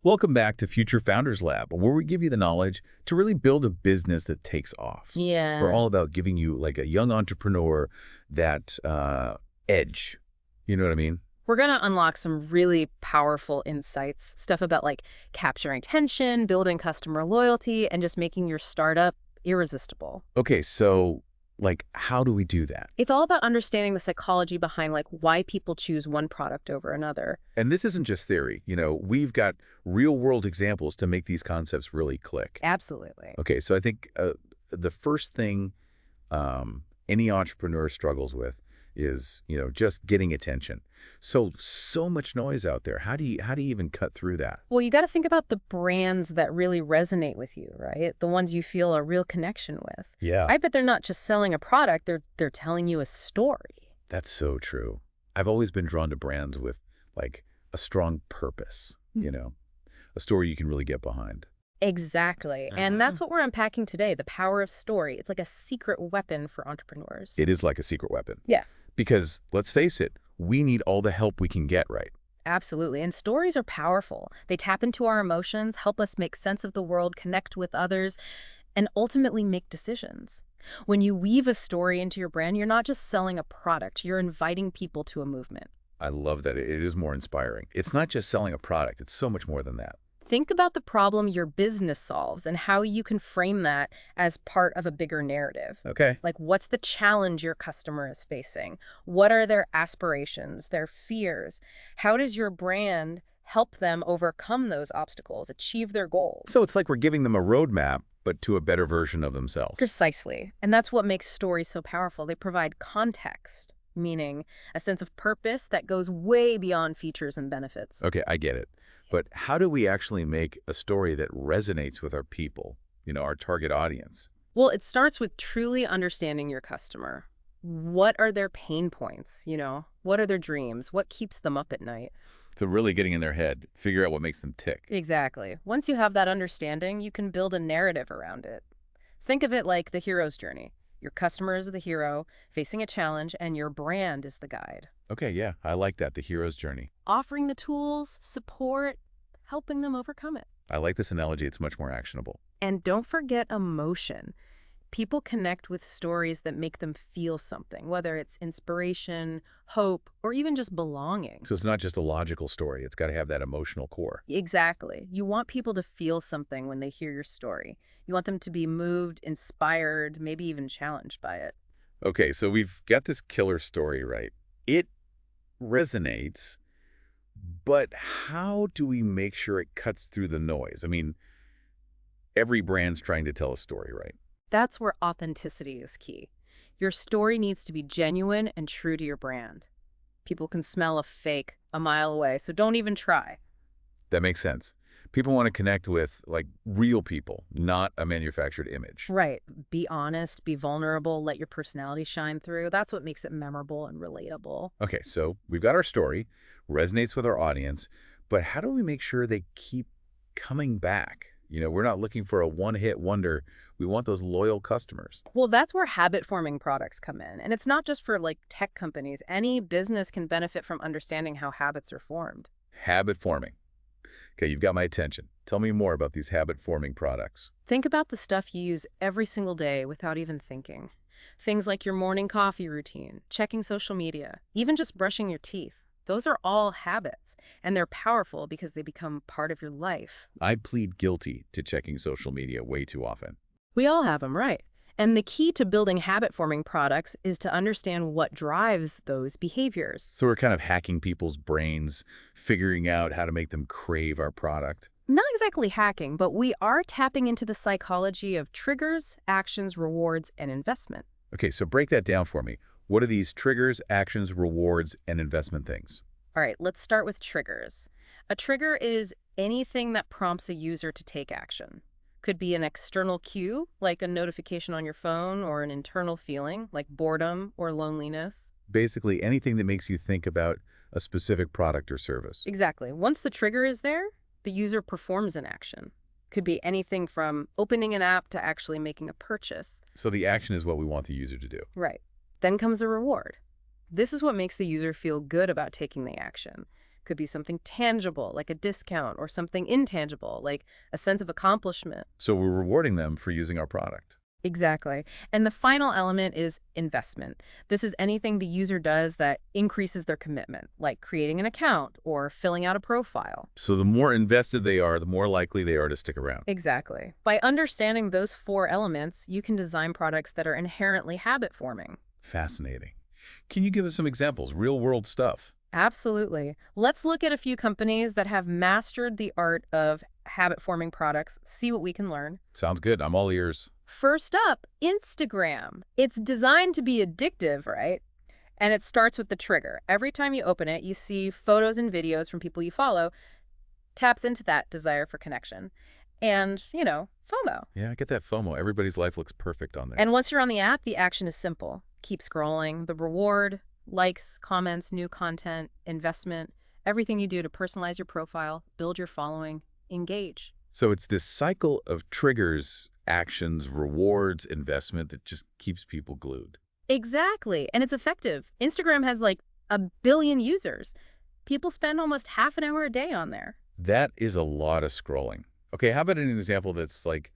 Welcome back to Future Founders Lab, where we give you the knowledge to really build a business that takes off. We're Yeah. all about giving you, like a young entrepreneur, that edge. You know what I mean? We're going to unlock some really powerful insights, stuff about like capturing attention, building customer loyalty, and just making your startup irresistible. Okay, so, like, how do we do that? It's all about understanding the psychology behind like why people choose one product over another. And this isn't just theory. We've got real-world examples to make these concepts really click. Absolutely. Okay, so I think the first thing any entrepreneur struggles with is, just getting attention. So much noise out there. How do you even cut through that? Well, you got to think about the brands that really resonate with you, right? The ones you feel a real connection with. Yeah. I bet they're not just selling a product, they're telling you a story. That's so true. I've always been drawn to brands with, like, a strong purpose, a story you can really get behind. Exactly. And that's what we're unpacking today, the power of story. It's like a secret weapon for entrepreneurs. It is like a secret weapon. Yeah, Because, let's face it, we need all the help we can get, right? absolutely. And stories are powerful. They tap into our emotions, help us make sense of the world, connect with others, and ultimately make decisions. When you weave a story into your brand, you're not just selling a product, you're inviting people to a movement. I love that. It is more inspiring. It's not just selling a product. It's so much more than that. Think about the problem your business solves and how you can frame that as part of a bigger narrative. Okay. Like, what's the challenge your customer is facing? What are their aspirations, their fears? How does your brand help them overcome those obstacles, achieve their goals? So it's like we're giving them a roadmap, but to a better version of themselves. Precisely. And that's what makes stories so powerful. They provide context, meaning a sense of purpose that goes way beyond features and benefits. Okay, I get it. But how do we actually make a story that resonates with our people, our target audience? Well, it starts with truly understanding your customer. What are their pain points? What are their dreams? What keeps them up at night? So really getting in their head, figure out what makes them tick. Exactly. Once you have that understanding, you can build a narrative around it. Think of it like the hero's journey. Your customer is the hero, facing a challenge, and your brand is the guide. Okay, yeah, I like that, the hero's journey. Offering the tools, support, helping them overcome it. I like this analogy. It's much more actionable. And don't forget emotion. People connect with stories that make them feel something, whether it's inspiration, hope, or even just belonging. So it's not just a logical story. It's got to have that emotional core. Exactly. You want people to feel something when they hear your story. You want them to be moved, inspired, maybe even challenged by it. Okay, so we've got this killer story, right? It resonates, but how do we make sure it cuts through the noise? I mean, every brand's trying to tell a story, right? That's where authenticity is key. Your story needs to be genuine and true to your brand. People can smell a fake a mile away, so don't even try. That makes sense. People want to connect with, like, real people, not a manufactured image. Right. Be honest, be vulnerable, let your personality shine through. That's what makes it memorable and relatable. Okay, so we've got our story, resonates with our audience, but how do we make sure they keep coming back? We're not looking for a one-hit wonder. We want those loyal customers. Well, that's where habit-forming products come in. And it's not just for like tech companies. Any business can benefit from understanding how habits are formed. Habit forming. Okay, you've got my attention. Tell me more about these habit-forming products. Think about the stuff you use every single day without even thinking. Things like your morning coffee routine, checking social media, even just brushing your teeth. Those are all habits, and they're powerful because they become part of your life. I plead guilty to checking social media way too often. We all have them, right? And the key to building habit-forming products is to understand what drives those behaviors. So we're kind of hacking people's brains, figuring out how to make them crave our product. Not exactly hacking, but we are tapping into the psychology of triggers, actions, rewards, and investment. Okay, so break that down for me. What are these triggers, actions, rewards, and investment things? All right, let's start with triggers. A trigger is anything that prompts a user to take action. Could be an external cue, like a notification on your phone, or an internal feeling, like boredom or loneliness. Basically, anything that makes you think about a specific product or service. Exactly. Once the trigger is there, the user performs an action. Could be anything from opening an app to actually making a purchase. So the action is what we want the user to do. Right. Then comes a reward. This is what makes the user feel good about taking the action. could be something tangible, like a discount, or something intangible, like a sense of accomplishment. So we're rewarding them for using our product. Exactly. And the final element is investment. This is anything the user does that increases their commitment, like creating an account or filling out a profile. So the more invested they are, the more likely they are to stick around. Exactly. By understanding those four elements, you can design products that are inherently habit-forming. Fascinating. Can you give us some examples, real-world stuff? Absolutely. Let's look at a few companies that have mastered the art of habit-forming products, see what we can learn. Sounds good. I'm all ears. First up, Instagram. It's designed to be addictive, right? And it starts with the trigger. Every time you open it, you see photos and videos from people you follow, taps into that desire for connection. And, FOMO. Yeah, I get that FOMO. Everybody's life looks perfect on there. And once you're on the app, the action is simple. Keep scrolling. The reward, likes, comments, new content, investment, everything you do to personalize your profile, build your following, engage. So it's this cycle of triggers, actions, rewards, investment that just keeps people glued. Exactly. And it's effective. Instagram has like 1 billion users. People spend almost half an hour a day on there. That is a lot of scrolling. Okay, how about an example that's like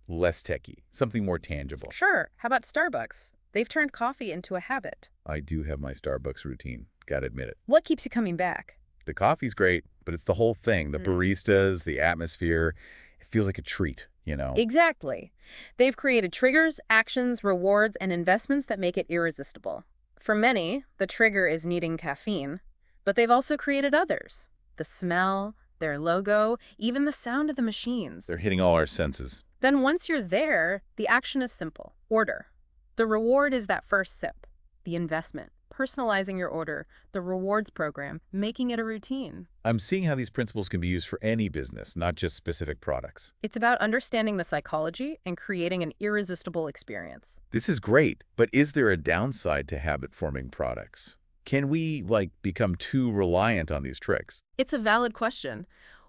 less techy, something more tangible? Sure. How about Starbucks? They've turned coffee into a habit. I do have my Starbucks routine. Gotta admit it. What keeps you coming back? The coffee's great, but it's the whole thing. The baristas, the atmosphere. It feels like a treat, Exactly. They've created triggers, actions, rewards, and investments that make it irresistible. For many, the trigger is needing caffeine, but they've also created others. The smell, their logo, even the sound of the machines. They're hitting all our senses. Then once you're there, the action is simple. Order. The reward is that first sip. The investment. Personalizing your order, the rewards program, making it a routine. I'm seeing how these principles can be used for any business, not just specific products. It's about understanding the psychology and creating an irresistible experience. This is great, but is there a downside to habit-forming products? Can we, become too reliant on these tricks? It's a valid question.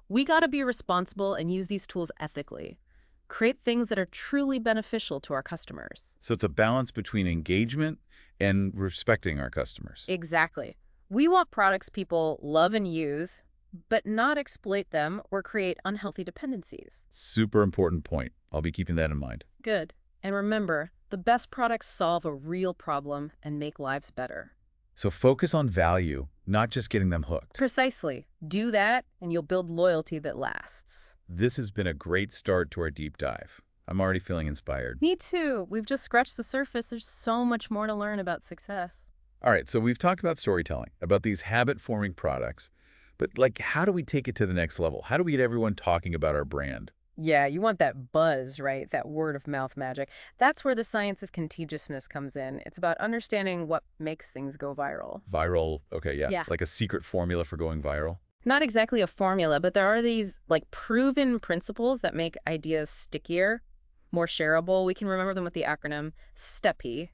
We gotta be responsible and use these tools ethically. Create things that are truly beneficial to our customers. So it's a balance between engagement and respecting our customers. Exactly. We want products people love and use, but not exploit them or create unhealthy dependencies. Super important point. I'll be keeping that in mind. Good. And remember, the best products solve a real problem and make lives better. So focus on value, not just getting them hooked. Precisely. Do that, and you'll build loyalty that lasts. This has been a great start to our deep dive. I'm already feeling inspired. Me too. We've just scratched the surface. There's so much more to learn about success. All right, so we've talked about storytelling, about these habit-forming products, but how do we take it to the next level? How do we get everyone talking about our brand? Yeah, you want that buzz, right? That word-of-mouth magic. That's where the science of contagiousness comes in. It's about understanding what makes things go viral. Viral, okay, yeah. Yeah. Like a secret formula for going viral? Not exactly a formula, but there are these, proven principles that make ideas stickier, more shareable. We can remember them with the acronym STEPI.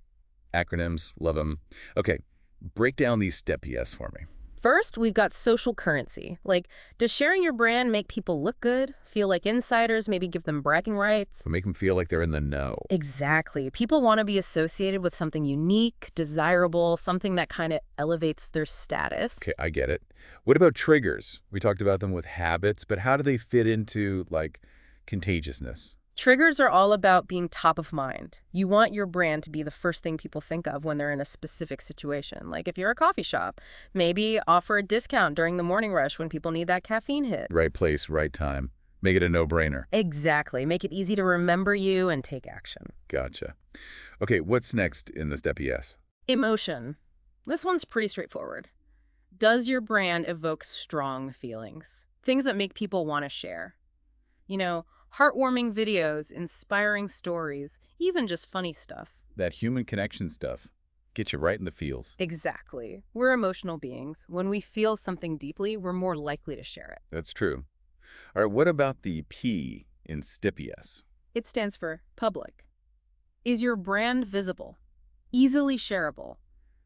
Acronyms, love them. Okay, break down these STEPIs for me. First, we've got social currency. Does sharing your brand make people look good, feel like insiders, maybe give them bragging rights? So make them feel like they're in the know. Exactly. People want to be associated with something unique, desirable, something that kind of elevates their status. Okay, I get it. What about triggers? We talked about them with habits, but how do they fit into, contagiousness? Triggers are all about being top of mind. You want your brand to be the first thing people think of when they're in a specific situation. Like if you're a coffee shop, maybe offer a discount during the morning rush when people need that caffeine hit. Right place, right time. Make it a no-brainer. Exactly. Make it easy to remember you and take action. Gotcha. Okay, what's next in the STEPIs? Emotion. This one's pretty straightforward. Does your brand evoke strong feelings? Things that make people want to share. Heartwarming videos, inspiring stories, even just funny stuff. That human connection stuff. Get you right in the feels. Exactly. We're emotional beings. When we feel something deeply, we're more likely to share it. That's true. All right, what about the P in STEPIs? It stands for public. Is your brand visible? Easily shareable?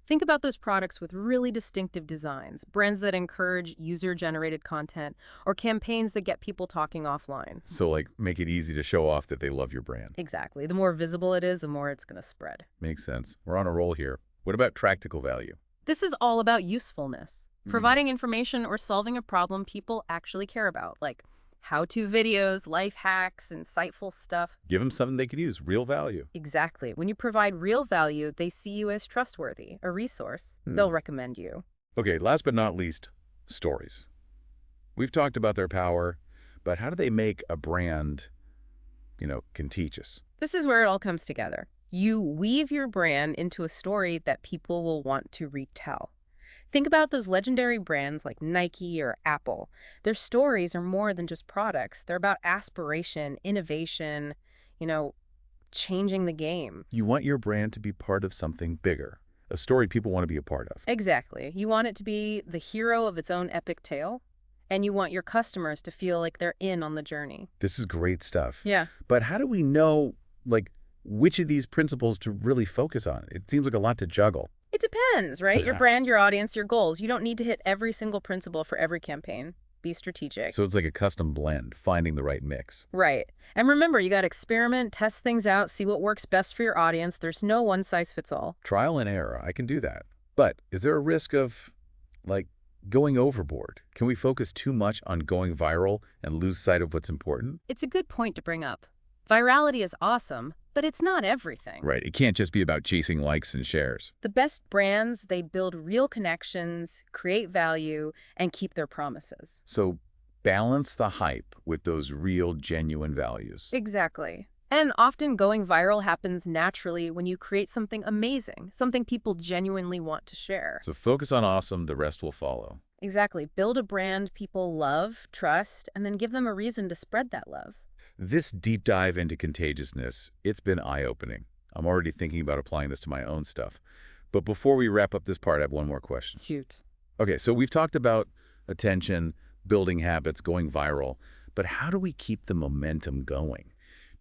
Think about those products with really distinctive designs, brands that encourage user-generated content, or campaigns that get people talking offline. So, make it easy to show off that they love your brand. Exactly. The more visible it is, the more it's going to spread. Makes sense. We're on a roll here. What about practical value? This is all about usefulness. providing information or solving a problem people actually care about, like how-to videos, life hacks, insightful stuff. Give them something they can use, real value. Exactly. When you provide real value, they see you as trustworthy, a resource. They'll recommend you. Okay, last but not least, stories. We've talked about their power, but how do they make a brand, contagious? This is where it all comes together. You weave your brand into a story that people will want to retell. Think about those legendary brands like Nike or Apple. Their stories are more than just products. They're about aspiration, innovation, you know, changing the game. You want your brand to be part of something bigger, a story people want to be a part of. Exactly. You want it to be the hero of its own epic tale, and you want your customers to feel like they're in on the journey. This is great stuff. Yeah. But how do we know, which of these principles to really focus on? It seems like a lot to juggle. It depends, right? Your brand, your audience, your goals. You don't need to hit every single principle for every campaign. Be strategic. So it's like a custom blend, finding the right mix. Right. And remember, you got to experiment, test things out, see what works best for your audience. There's no one size fits all. Trial and error, I can do that. But is there a risk of, going overboard? Can we focus too much on going viral and lose sight of what's important? It's a good point to bring up. Virality is awesome, but it's not everything. Right. It can't just be about chasing likes and shares. The best brands, they build real connections, create value, and keep their promises. So balance the hype with those real, genuine values. Exactly. And often going viral happens naturally when you create something amazing, something people genuinely want to share. So focus on awesome, the rest will follow. Exactly. Build a brand people love, trust, and then give them a reason to spread that love. This deep dive into contagiousness, it's been eye-opening. I'm already thinking about applying this to my own stuff. But before we wrap up this part, I have one more question. Shoot. Okay, so we've talked about attention, building habits, going viral, but how do we keep the momentum going?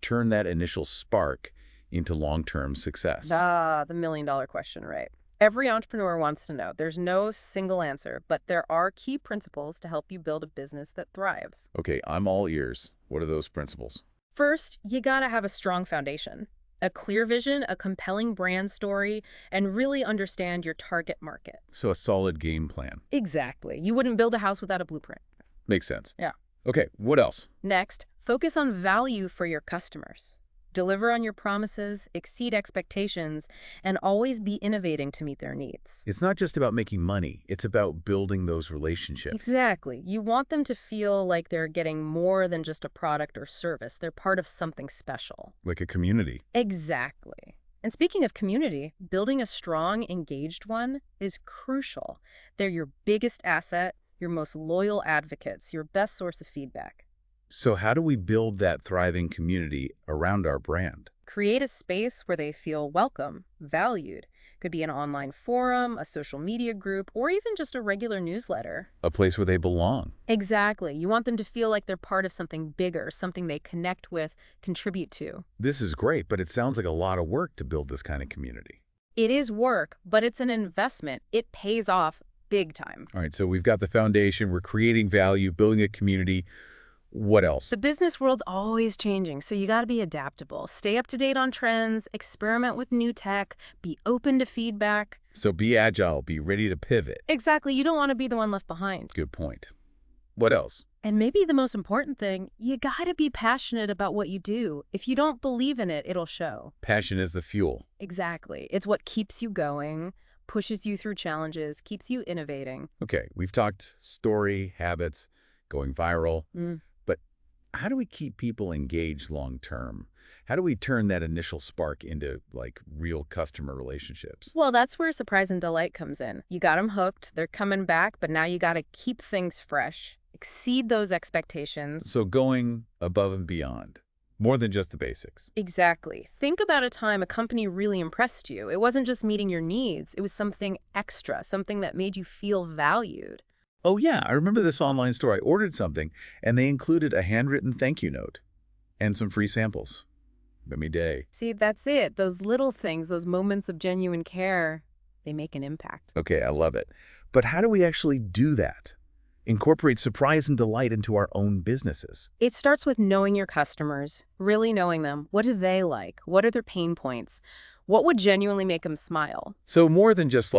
Turn that initial spark into long-term success. The million-dollar question, right? Every entrepreneur wants to know. There's no single answer, but there are key principles to help you build a business that thrives. Okay, I'm all ears. What are those principles? First, you gotta have a strong foundation, a clear vision, a compelling brand story, and really understand your target market. So a solid game plan. Exactly. You wouldn't build a house without a blueprint. Makes sense. Yeah. Okay, what else? Next, focus on value for your customers. Deliver on your promises, exceed expectations, and always be innovating to meet their needs. It's not just about making money. It's about building those relationships. Exactly. You want them to feel like they're getting more than just a product or service. They're part of something special. Like a community. Exactly. And speaking of community, building a strong, engaged one is crucial. They're your biggest asset, your most loyal advocates, your best source of feedback. So how do we build that thriving community around our brand? Create a space where they feel welcome, valued. Could be an online forum, a social media group, or even just a regular newsletter. A place where they belong. Exactly. You want them to feel like they're part of something bigger, something they connect with, contribute to. This is great, but it sounds like a lot of work to build this kind of community. It is work, but it's an investment. It pays off big time. All right, so we've got the foundation. We're creating value, building a community. What else? The business world's always changing, so you got to be adaptable. Stay up to date on trends, experiment with new tech, be open to feedback. So be agile, be ready to pivot. Exactly. You don't want to be the one left behind. Good point. What else? And maybe the most important thing, you got to be passionate about what you do. If you don't believe in it, it'll show. Passion is the fuel. Exactly. It's what keeps you going, pushes you through challenges, keeps you innovating. Okay, we've talked story, habits, going viral. But how do we keep people engaged long term? How do we turn that initial spark into, real customer relationships? Well, that's where surprise and delight comes in. You got them hooked, they're coming back, but now you got to keep things fresh, exceed those expectations. So going above and beyond, more than just the basics. Exactly. Think about a time a company really impressed you. It wasn't just meeting your needs. It was something extra, something that made you feel valued. Oh, yeah, I remember this online store. I ordered something, and they included a handwritten thank you note and some free samples. Made me day. See, that's it. Those little things, those moments of genuine care, they make an impact. Okay, I love it. But how do we actually do that? Incorporate surprise and delight into our own businesses. It starts with knowing your customers, really knowing them. What do they like? What are their pain points? What would genuinely make them smile? So more than just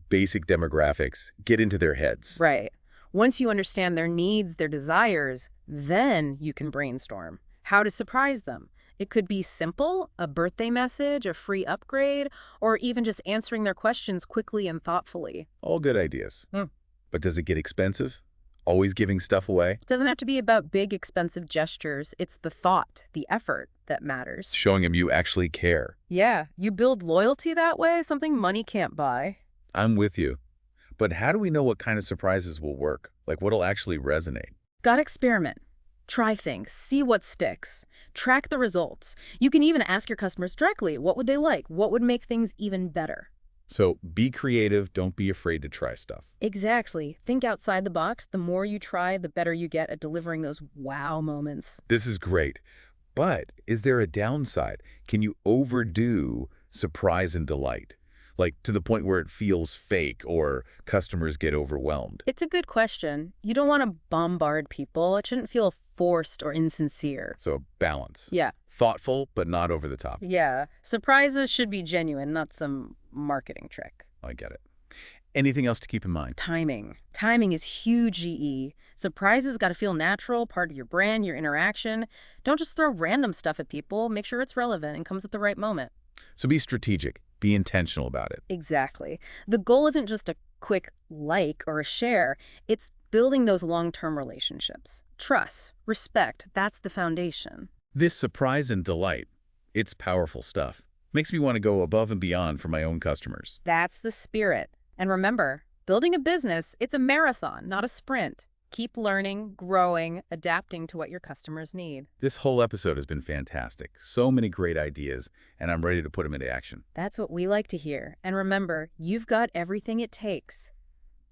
basic demographics, get into their heads. Right. Once you understand their needs, their desires, then you can brainstorm how to surprise them. It could be simple, a birthday message, a free upgrade, or even just answering their questions quickly and thoughtfully. All good ideas. Mm. But does it get expensive? Always giving stuff away? It doesn't have to be about big, expensive gestures. It's the thought, the effort that matters. Showing them you actually care. Yeah, you build loyalty that way, something money can't buy. I'm with you. But how do we know what kind of surprises will work? Like what'll actually resonate? Gotta experiment. Try things, see what sticks, track the results. You can even ask your customers directly, what would they like? What would make things even better? So be creative, don't be afraid to try stuff. Exactly. Think outside the box. The more you try, the better you get at delivering those wow moments. This is great. But is there a downside? Can you overdo surprise and delight? Like to the point where it feels fake or customers get overwhelmed? It's a good question. You don't want to bombard people. It shouldn't feel forced or insincere. So balance. Yeah. Thoughtful, but not over the top. Yeah. Surprises should be genuine, not some marketing trick. I get it. Anything else to keep in mind? Timing. Timing is huge, GE. Surprises got to feel natural, part of your brand, your interaction. Don't just throw random stuff at people. Make sure it's relevant and comes at the right moment. So be strategic. Be intentional about it. Exactly. The goal isn't just a quick like or a share. It's building those long-term relationships. Trust, respect, that's the foundation. This surprise and delight, it's powerful stuff. Makes me want to go above and beyond for my own customers. That's the spirit. And remember, building a business, it's a marathon, not a sprint. Keep learning, growing, adapting to what your customers need. This whole episode has been fantastic. So many great ideas, and I'm ready to put them into action. That's what we like to hear. And remember, you've got everything it takes.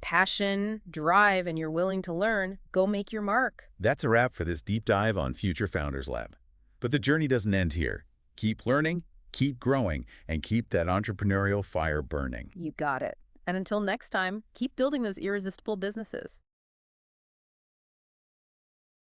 Passion, drive, and you're willing to learn. Go make your mark. That's a wrap for this deep dive on Future Founders Lab. But the journey doesn't end here. Keep learning, keep growing, and keep that entrepreneurial fire burning. You got it. And until next time, keep building those irresistible businesses.